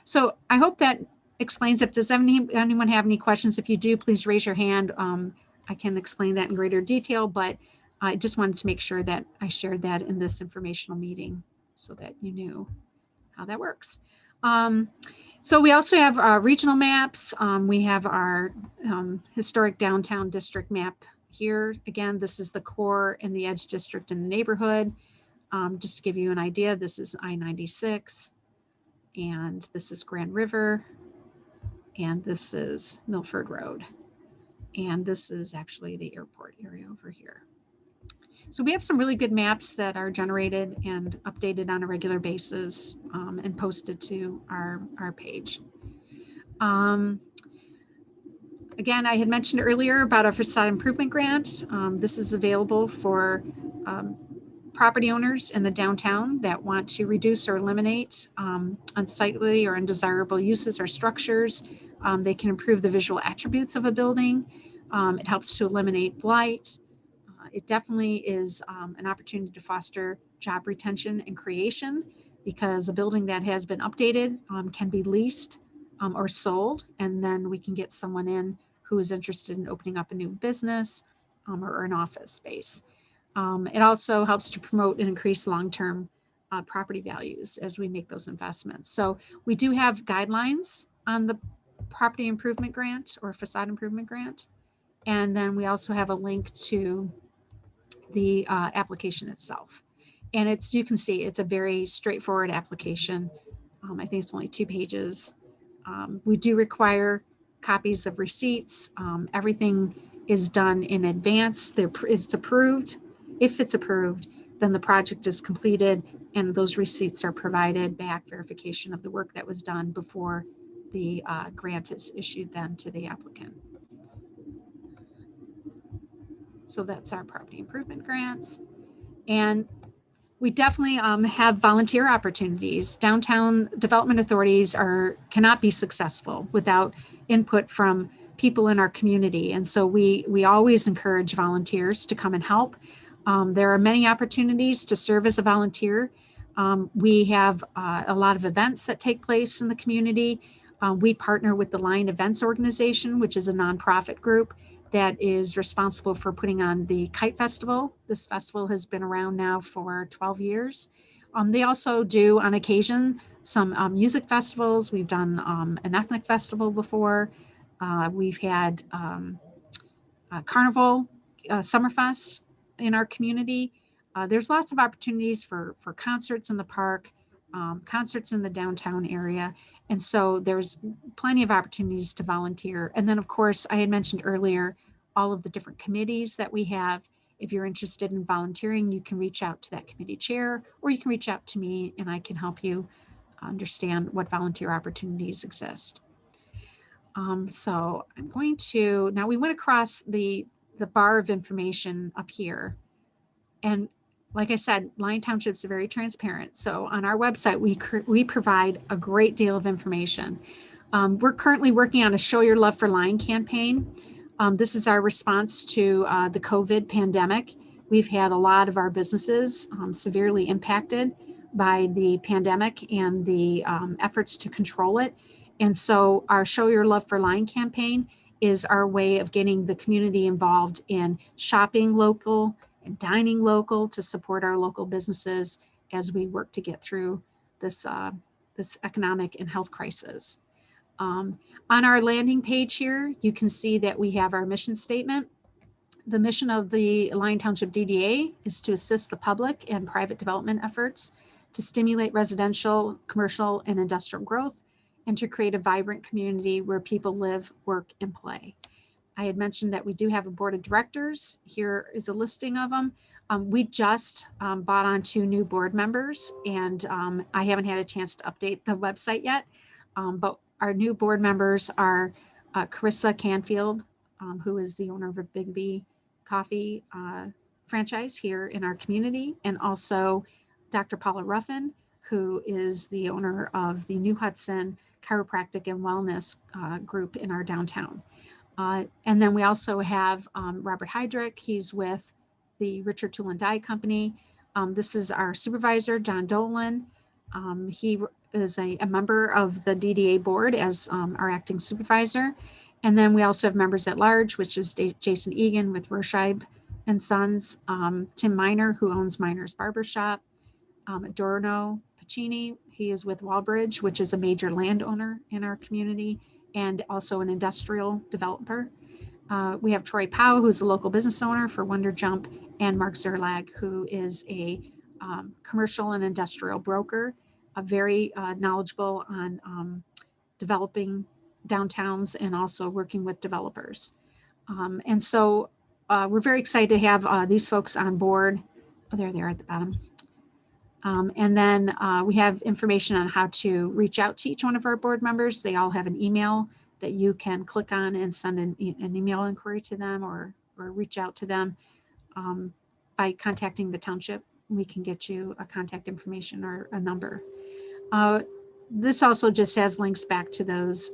So I hope that explains it. Does anyone have any questions? If you do, please raise your hand. I can explain that in greater detail, but I just wanted to make sure that I shared that in this informational meeting so that you knew how that works. So we also have regional maps. We have our historic downtown district map here. Again, this is the core and the edge district in the neighborhood. Just to give you an idea, this is I-96, and this is Grand River, and this is Milford Road. And this is actually the airport area over here. So we have some really good maps that are generated and updated on a regular basis and posted to our page. Again, I had mentioned earlier about our facade improvement grant. This is available for property owners in the downtown that want to reduce or eliminate unsightly or undesirable uses or structures. They can improve the visual attributes of a building. It helps to eliminate blight. It definitely is an opportunity to foster job retention and creation, because a building that has been updated can be leased or sold, and then we can get someone in who is interested in opening up a new business or an office space. It also helps to promote and increase long-term property values as we make those investments. So we do have guidelines on the property improvement grant or facade improvement grant. And then we also have a link to the application itself. And it's, you can see it's a very straightforward application. I think it's only 2 pages. We do require copies of receipts. Everything is done in advance. It's approved. If it's approved, then the project is completed and those receipts are provided back, verification of the work that was done before the grant is issued then to the applicant. So that's our property improvement grants. And we definitely have volunteer opportunities. Downtown development authorities cannot be successful without input from people in our community. And so we always encourage volunteers to come and help. There are many opportunities to serve as a volunteer. We have a lot of events that take place in the community. We partner with the Lion Events Organization, which is a nonprofit group that is responsible for putting on the Kite Festival. This festival has been around now for 12 years. They also do, on occasion, some music festivals. We've done an ethnic festival before. We've had Carnival, Summerfest in our community. There's lots of opportunities for concerts in the park, concerts in the downtown area. And so there's plenty of opportunities to volunteer. And then, of course, I had mentioned earlier, all of the different committees that we have. If you're interested in volunteering, you can reach out to that committee chair, or you can reach out to me and I can help you understand what volunteer opportunities exist. So I'm going to, now we went across the bar of information up here. And like I said, Lyon Township is very transparent. So on our website, we provide a great deal of information. We're currently working on a Show Your Love for Lyon campaign. This is our response to the COVID pandemic. We've had a lot of our businesses severely impacted by the pandemic and the efforts to control it. And so our Show Your Love for Lyon campaign is our way of getting the community involved in shopping local and dining local to support our local businesses as we work to get through this, this economic and health crisis. On our landing page here, you can see that we have our mission statement. The mission of the Lyon Township DDA is to assist the public and private development efforts to stimulate residential, commercial, and industrial growth, and to create a vibrant community where people live, work, and play. I had mentioned that we do have a board of directors. Here is a listing of them. We just bought on 2 new board members, and I haven't had a chance to update the website yet. But our new board members are Carissa Canfield, who is the owner of a Big B coffee franchise here in our community, and also Dr. Paula Ruffin, who is the owner of the New Hudson Chiropractic and Wellness group in our downtown. And then we also have Robert Heydrich. He's with the Richard Tool and Die Company. This is our supervisor, John Dolan. He is a member of the DDA board as our acting supervisor. And then we also have members at large, which is Jason Egan with Roscheib and Sons, Tim Miner, who owns Miner's Barbershop, Adorno Pacini. He is with Walbridge, which is a major landowner in our community, and also an industrial developer. We have Troy Powell, who's a local business owner for Wonder Jump, and Mark Zerlag, who is a commercial and industrial broker, very knowledgeable on developing downtowns and also working with developers. And so we're very excited to have these folks on board. Oh, there they are at the bottom. And then we have information on how to reach out to each one of our board members. They all have an email that you can click on and send an email inquiry to them or reach out to them by contacting the township. We can get you a contact information or a number. This also just has links back to those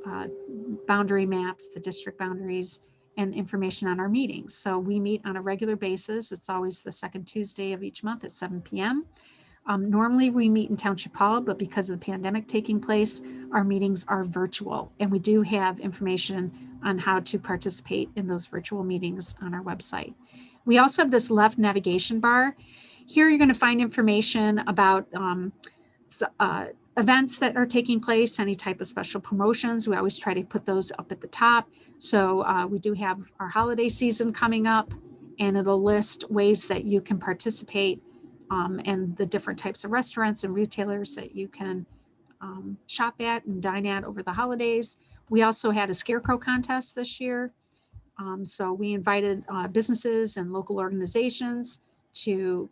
boundary maps, the district boundaries, and information on our meetings. So we meet on a regular basis. It's always the second Tuesday of each month at 7 p.m. Normally we meet in Township Hall, but because of the pandemic taking place, our meetings are virtual, and we do have information on how to participate in those virtual meetings on our website. We also have this left navigation bar. Here you're going to find information about events that are taking place, any type of special promotions. We always try to put those up at the top. So we do have our holiday season coming up, and it'll list ways that you can participate and the different types of restaurants and retailers that you can shop at and dine at over the holidays. We also had a scarecrow contest this year. So we invited businesses and local organizations to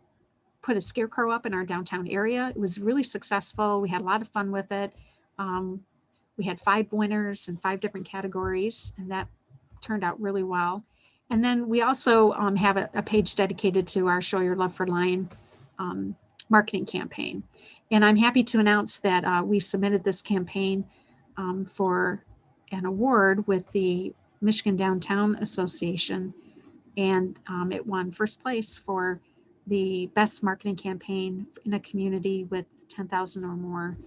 put a scarecrow up in our downtown area. It was really successful. We had a lot of fun with it. We had 5 winners in 5 different categories, and that turned out really well. And then we also have a page dedicated to our Show Your Love for Lion marketing campaign. And I'm happy to announce that we submitted this campaign for an award with the Michigan Downtown Association, and it won first place for the best marketing campaign in a community with 10,000 or more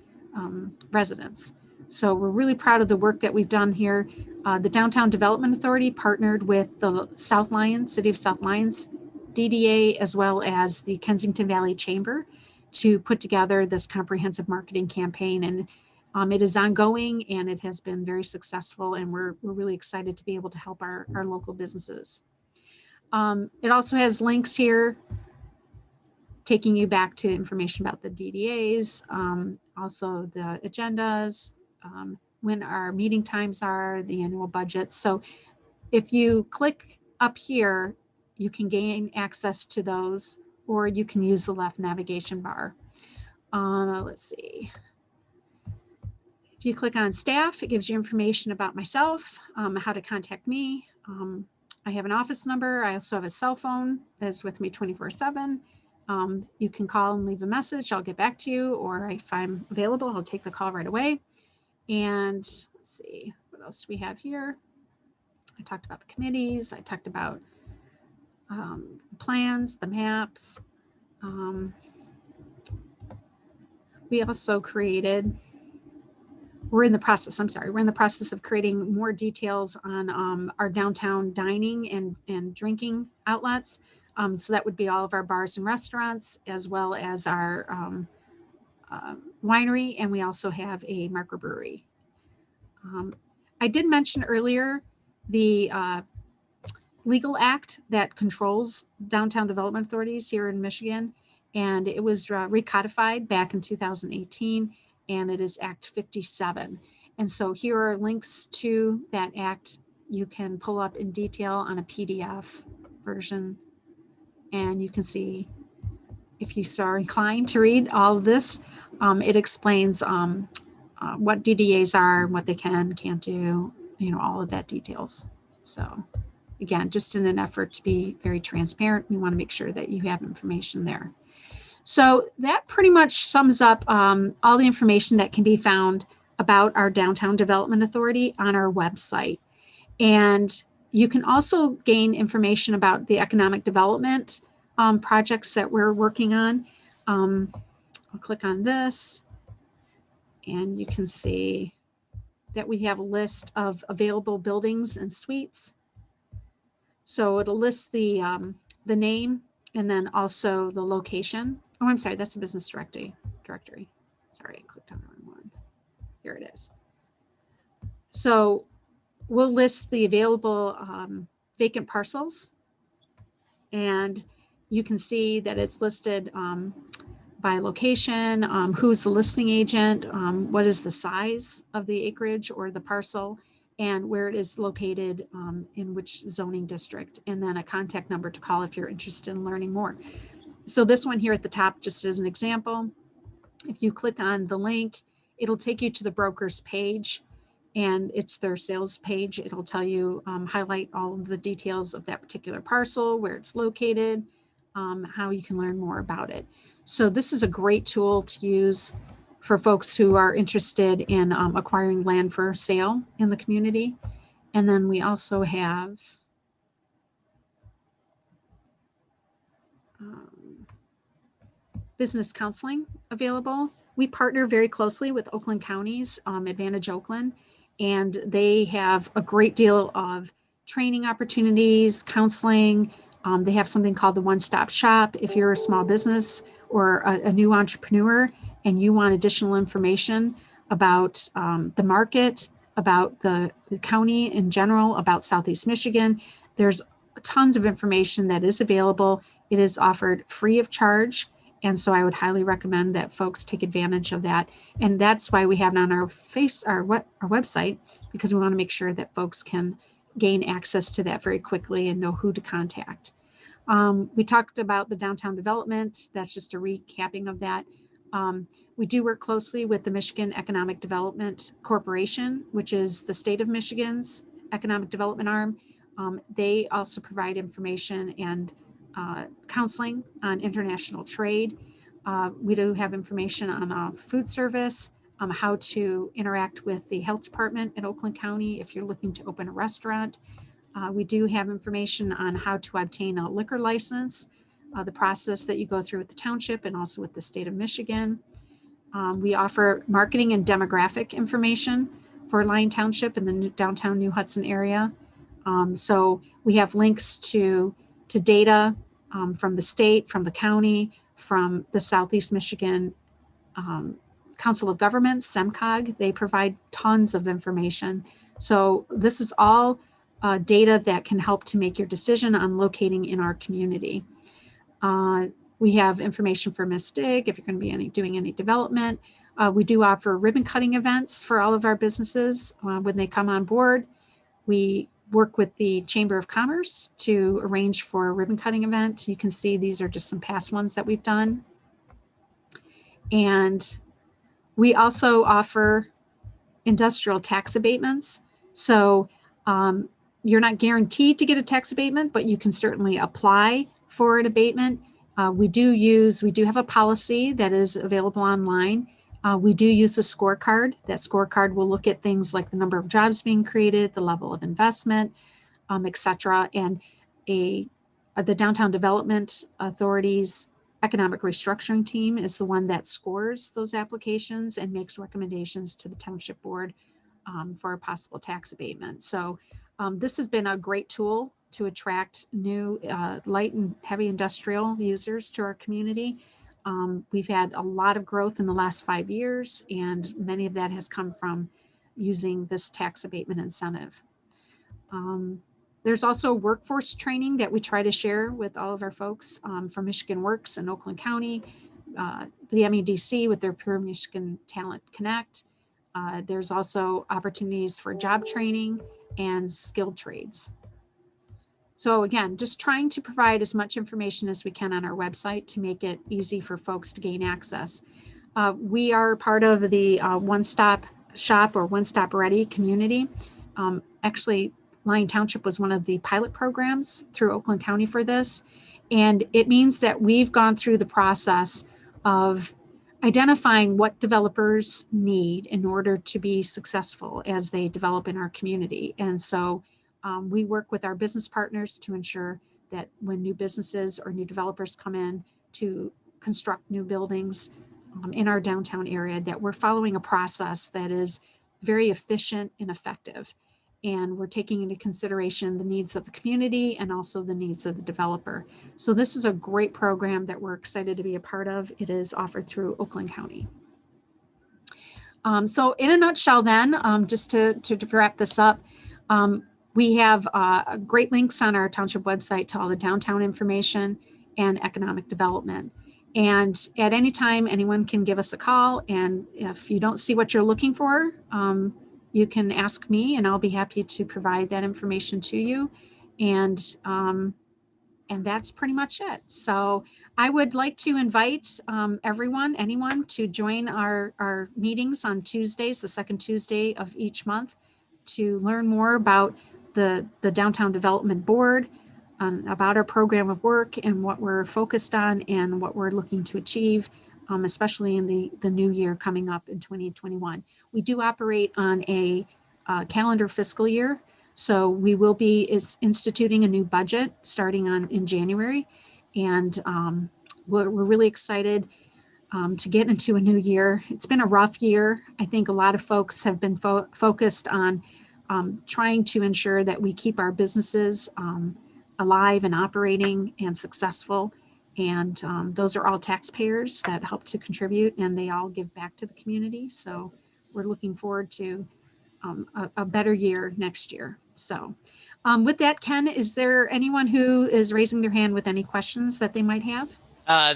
residents. So we're really proud of the work that we've done here. The Downtown Development Authority partnered with the South Lyons, City of South Lyons, DDA, as well as the Kensington Valley Chamber to put together this comprehensive marketing campaign. And it is ongoing, and it has been very successful, and we're really excited to be able to help our local businesses. It also has links here taking you back to information about the DDAs, also the agendas, when our meeting times are, the annual budget. So if you click up here, you can gain access to those, or you can use the left navigation bar. Let's see. If you click on staff, it gives you information about myself, how to contact me. I have an office number. I also have a cell phone that's with me 24/7. You can call and leave a message. I'll get back to you, or if I'm available, I'll take the call right away. And let's see, what else do we have here? I talked about the committees. I talked about the plans, the maps. We also created, we're in the process of creating more details on our downtown dining and drinking outlets. So that would be all of our bars and restaurants, as well as our winery, and we also have a microbrewery. I did mention earlier the legal act that controls downtown development authorities here in Michigan, and it was recodified back in 2018, and it is Act 57. And so here are links to that act. You can pull up in detail on a PDF version, and you can see, if you are inclined to read all of this, it explains what DDAs are, what they can't do, all of that details. So again, just in an effort to be very transparent, we want to make sure that you have information there. So that pretty much sums up all the information that can be found about our Downtown Development Authority on our website. And you can also gain information about the economic development projects that we're working on. I'll click on this, and you can see that we have a list of available buildings and suites. So it'll list the name and then also the location. Oh, I'm sorry, that's the business directory. Sorry, I clicked on the wrong one. Here it is. So we'll list the available vacant parcels, and you can see that it's listed by location, who's the listing agent, what is the size of the acreage or the parcel, and where it is located in which zoning district, and then a contact number to call if you're interested in learning more. So this one here at the top, just as an example, if you click on the link, it'll take you to the broker's page, and it's their sales page. It'll tell you, highlight all of the details of that particular parcel, where it's located, how you can learn more about it. So this is a great tool to use for folks who are interested in acquiring land for sale in the community. And then we also have business counseling available. We partner very closely with Oakland County's Advantage Oakland, and they have a great deal of training opportunities, counseling. They have something called the one-stop shop. If you're a small business or a new entrepreneur and you want additional information about the market, about the county in general, about Southeast Michigan, there's tons of information that is available. It is offered free of charge. And so I would highly recommend that folks take advantage of that. And that's why we have it on our website, because we want to make sure that folks can gain access to that very quickly and know who to contact. We talked about the downtown development. That's just a recapping of that. We do work closely with the Michigan Economic Development Corporation, which is the state of Michigan's economic development arm. They also provide information and counseling on international trade. We do have information on food service, how to interact with the health department in Oakland County if you're looking to open a restaurant. We do have information on how to obtain a liquor license, the process that you go through with the township and also with the state of Michigan. We offer marketing and demographic information for Lyon Township in the downtown New Hudson area. So we have links to data from the state, from the county, from the Southeast Michigan Council of Governments, SEMCOG. They provide tons of information. So this is all data that can help to make your decision on locating in our community. We have information for Mystic if you're going to be doing any development. We do offer ribbon cutting events for all of our businesses when they come on board. We work with the Chamber of Commerce to arrange for a ribbon cutting event. You can see these are just some past ones that we've done. And we also offer industrial tax abatements. So you're not guaranteed to get a tax abatement, but you can certainly apply for an abatement. We do have a policy that is available online. We do use a scorecard. That scorecard will look at things like the number of jobs being created, the level of investment, et cetera. And the Downtown Development Authority's economic restructuring team is the one that scores those applications and makes recommendations to the Township Board for a possible tax abatement. So this has been a great tool to attract new light and heavy industrial users to our community. We've had a lot of growth in the last 5 years, and many of that has come from using this tax abatement incentive. There's also workforce training that we try to share with all of our folks from Michigan Works in Oakland County, the MEDC with their Pure Michigan Talent Connect. There's also opportunities for job training and skilled trades. So again, just trying to provide as much information as we can on our website to make it easy for folks to gain access. We are part of the one-stop shop or one-stop ready community. Actually, Lyon Township was one of the pilot programs through Oakland County for this. And it means that we've gone through the process of identifying what developers need in order to be successful as they develop in our community. And so we work with our business partners to ensure that when new businesses or new developers come in to construct new buildings in our downtown area, that we're following a process that is very efficient and effective. And we're taking into consideration the needs of the community and also the needs of the developer. So this is a great program that we're excited to be a part of. It is offered through Oakland County. So in a nutshell then, just to wrap this up, we have great links on our township website to all the downtown information and economic development. And at any time, anyone can give us a call. And if you don't see what you're looking for, you can ask me and I'll be happy to provide that information to you. And that's pretty much it. So I would like to invite anyone to join our meetings on Tuesdays, the second Tuesday of each month, to learn more about the Downtown Development Board, about our program of work and what we're focused on and what we're looking to achieve, especially in the new year coming up in 2021. We do operate on a calendar fiscal year, so we will be instituting a new budget starting in January, and we're really excited. to get into a new year. It's been a rough year. I think a lot of folks have been focused on trying to ensure that we keep our businesses alive and operating and successful. And those are all taxpayers that help to contribute, and they all give back to the community. So we're looking forward to a better year next year. So with that, Ken, is there anyone who is raising their hand with any questions that they might have?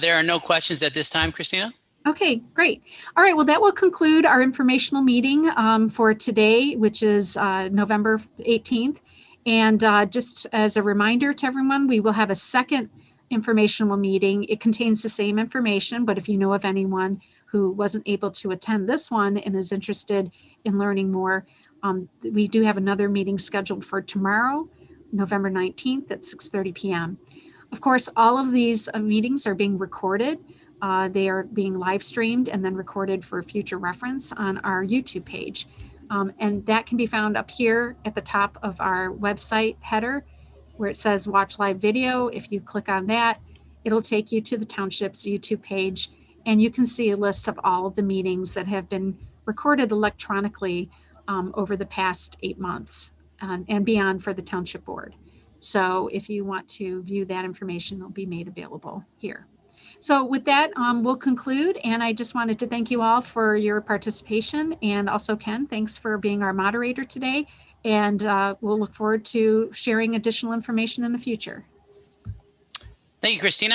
There are no questions at this time, Christina. Okay, great. All right, well, that will conclude our informational meeting for today, which is November 18th. And just as a reminder to everyone, we will have a second informational meeting. It contains the same information, but if you know of anyone who wasn't able to attend this one and is interested in learning more, we do have another meeting scheduled for tomorrow, November 19th at 6:30 p.m. Of course, all of these meetings are being recorded. They are being live streamed and then recorded for future reference on our YouTube page. And that can be found up here at the top of our website header where it says watch live video. If you click on that, it'll take you to the Township's YouTube page, and you can see a list of all of the meetings that have been recorded electronically over the past 8 months and beyond for the Township Board. So if you want to view that information, it'll be made available here. So with that, we'll conclude. And I just wanted to thank you all for your participation. And also, Ken, thanks for being our moderator today. And we'll look forward to sharing additional information in the future. Thank you, Christina.